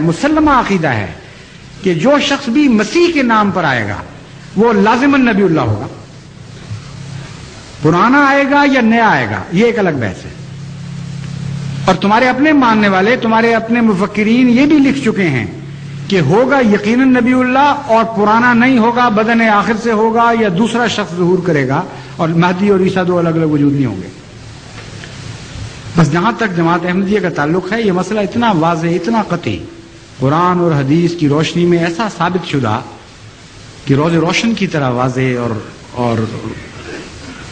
مسلمہ عقیدہ ہے کہ جو شخص بھی مسیح کے نام پر آئے گا وہ لازماً نبی اللہ ہوگا. پرانا آئے گا یا نیا آئے گا یہ ایک الگ بحث ہے. اور تمہارے اپنے ماننے والے، تمہارے اپنے مفکرین یہ بھی لکھ چکے ہیں کہ ہوگا یقیناً نبی اللہ، اور پرانا نہیں ہوگا، بدن آخر سے ہوگا یا دوسرا شخص ظہور کرے گا، اور مہدی اور عیسیٰ دو الگ الگ وجود نہیں ہوں گے. بس جہاں تک جماعت احمدیہ کا تعلق ہے یہ مسئلہ اتنا واضح، اتنا قطعی، قرآن اور حدیث کی روشنی میں ایسا ثابت شدہ کہ روز روشن کی طرح واضح اور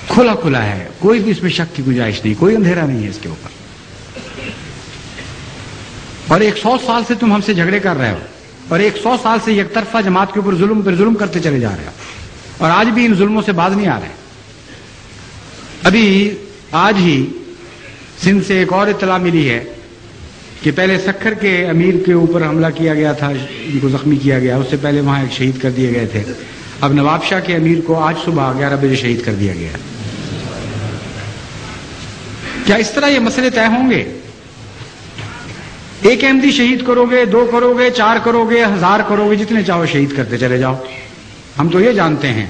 کھلا کھلا ہے. کوئی بھی اس میں شک کی گنجائش نہیں، کوئی اندھیرا نہیں ہے اس کے اوپر. اور 100 سال سے تم ہم سے جھگڑے کر رہے ہو، اور 100 سال سے یک طرفہ جماعت کے اوپر ظلم پر ظلم کرتے چلے جا رہے ہو، اور آج بھی ان ظلموں سے باز نہیں آ رہے. ابھی آج ہی سندھ سے ایک اور اطلاع ملی ہے کہ پہلے سکھر کے امیر کے اوپر حملہ کیا گیا تھا، ان کو زخمی کیا گیا، اس سے پہلے وہاں ایک شہید کر دیے گئے تھے. اب نواب شاہ کے امیر کو آج صبح 11 بجے شہید کر دیا گیا. کیا اس طرح یہ مسئلے طے ہوں گے؟ ایک احمدی شہید کرو گے، 2 کرو گے، 4 کرو گے، 1000 کرو گے، جتنے چاہو شہید کرتے چلے جاؤ. ہم تو یہ جانتے ہیں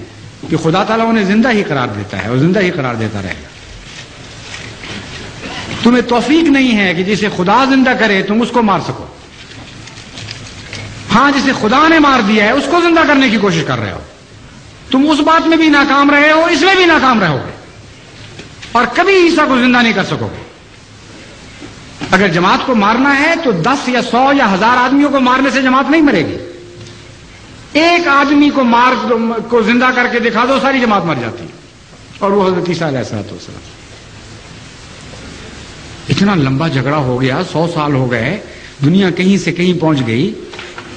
کہ خدا تعالیٰ انہیں زندہ ہی قرار دیتا ہے اور زندہ ہی قرار دیتا رہے گا. تمہیں توفیق نہیں ہے کہ جسے خدا زندہ کرے تم اس کو مار سکو. ہاں، جسے خدا نے مار دیا ہے اس کو زندہ کرنے کی کوشش کر رہے ہو. تم اس بات میں بھی ناکام رہے ہو، اس میں بھی ناکام رہو گے، اور کبھی عیسیٰ کو زندہ نہیں کر سکو گے. اگر جماعت کو مارنا ہے تو 10 یا 100 یا 1000 آدمیوں کو مارنے سے جماعت نہیں مرے گی. ایک آدمی کو زندہ کر کے دکھا دو، ساری جماعت مر جاتی ہے. اور وہ حضرت عیسیٰ علیہ السلام. اتنا لمبا جھگڑا ہو گیا، 100 سال ہو گئے، دنیا کہیں سے کہیں پہنچ گئی،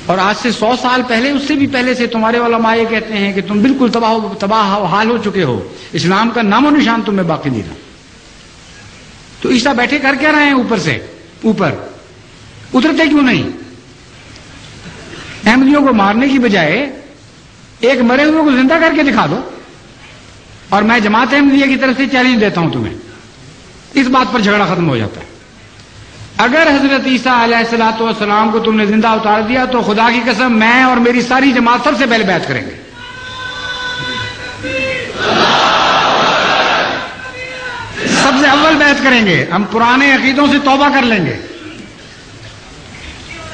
اور آج سے 100 سال پہلے، اس سے بھی پہلے سے تمہارے علماء یہ کہتے ہیں کہ تم بالکل تباہ حال ہو چکے ہو، اسلام کا نام و نشان تم میں باقی نہیں رہا. تو عیسیٰ بیٹھے کر کیا رہے ہیں اوپر سے؟ اوپر اترتے کیوں نہیں؟ احمدیوں کو مارنے کی بجائے ایک مرے ہوئے کو زندہ کر کے دکھا دو. اور میں جماعت احمدیہ کی طرف سے چیلنج دیتا ہوں تمہیں، اس بات پر جھگڑا ختم ہو جاتا ہے. اگر حضرت عیسیٰ علیہ السلام کو تم نے زندہ اتار دیا تو خدا کی قسم میں اور میری ساری جماعت سب سے پہلے بیعت کریں گے. سب سے اول بیعت کریں گے. ہم پرانے عقیدوں سے توبہ کر لیں گے،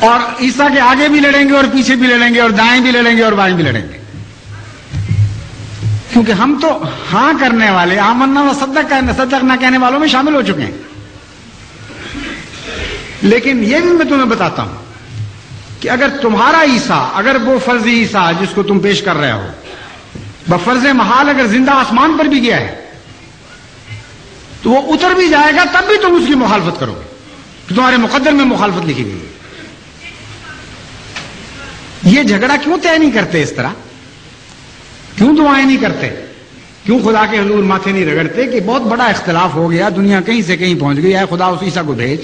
اور عیسیٰ کے آگے بھی لڑیں گے اور پیچھے بھی لڑیں گے اور دائیں بھی لڑیں گے اور بائیں بھی لڑیں گے. کیونکہ ہم تو ہاں کرنے والے، آمنا و صدق نہ کہنے والوں میں شامل ہو چکے ہیں. لیکن یہ بھی میں تمہیں بتاتا ہوں کہ اگر تمہارا عیسیٰ، اگر وہ فرضی عیسیٰ جس کو تم پیش کر رہے ہو بفرض محال اگر زندہ آسمان پر بھی گیا ہے تو وہ اتر بھی جائے گا، تب بھی تم اس کی مخالفت کرو گے کہ تمہارے مقدر میں مخالفت لکھی گئی ہے. یہ جھگڑا کیوں طے نہیں کرتے اس طرح؟ کیوں دعائیں نہیں کرتے؟ کیوں خدا کے حضور ماتھے نہیں رگڑتے کہ بہت بڑا اختلاف ہو گیا، دنیا کہیں سے کہیں پہنچ گئی، اے خدا اس عیسیٰ کو بھیج.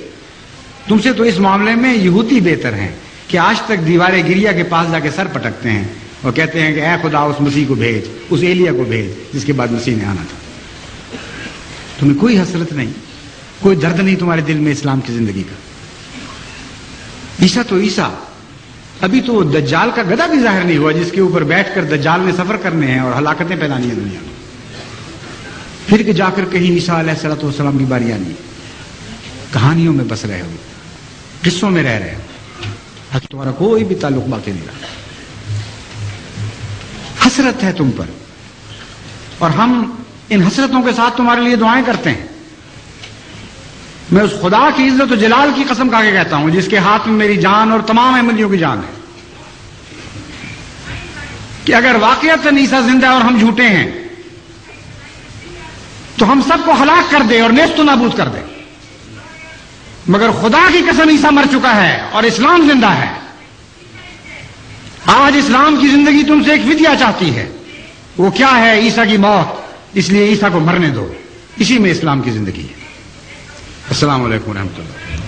تم سے تو اس معاملے میں یہودی بہتر ہیں کہ آج تک دیوار گریا کے پاس جا کے سر پٹکتے ہیں اور کہتے ہیں کہ اے خدا اس مسیح کو بھیج، اس ایلیا کو بھیج جس کے بعد مسیح نے آنا تھا. تمہیں کوئی حسرت نہیں، کوئی درد نہیں تمہارے دل میں اسلام کی زندگی کا. عیسیٰ تو عیسیٰ، ابھی تو دجال کا گدھا بھی ظاہر نہیں ہوا جس کے اوپر بیٹھ کر دجال نے سفر کرنے ہیں اور ہلاکتیں پھیلانی ہیں دنیا میں. پھر کہ جا کر کہیں عیسیٰ علیہ السلام کی باری آنی ہے. کہانیوں میں بس رہے ہو، قصوں میں رہ رہے ہو، تمہارا کوئی بھی تعلق باقی نہیں رہا. حسرت ہے تم پر، اور ہم ان حسرتوں کے ساتھ تمہارے لیے دعائیں کرتے ہیں. میں اس خدا کی عزت و جلال کی قسم کھا کے کہتا ہوں جس کے ہاتھ میں میری جان اور تمام احمدیوں کی جان ہے کہ اگر واقعتاً عیسیٰ زندہ ہے اور ہم جھوٹے ہیں تو ہم سب کو ہلاک کر دے اور نیست و نابود کر دے. مگر خدا کی قسم عیسیٰ مر چکا ہے اور اسلام زندہ ہے. آج اسلام کی زندگی تم سے ایک فدیہ چاہتی ہے. وہ کیا ہے؟ عیسیٰ کی موت. اس لیے عیسیٰ کو مرنے دو، اسی میں اسلام کی زندگی ہے. السلام علیکم ورحمۃ اللہ.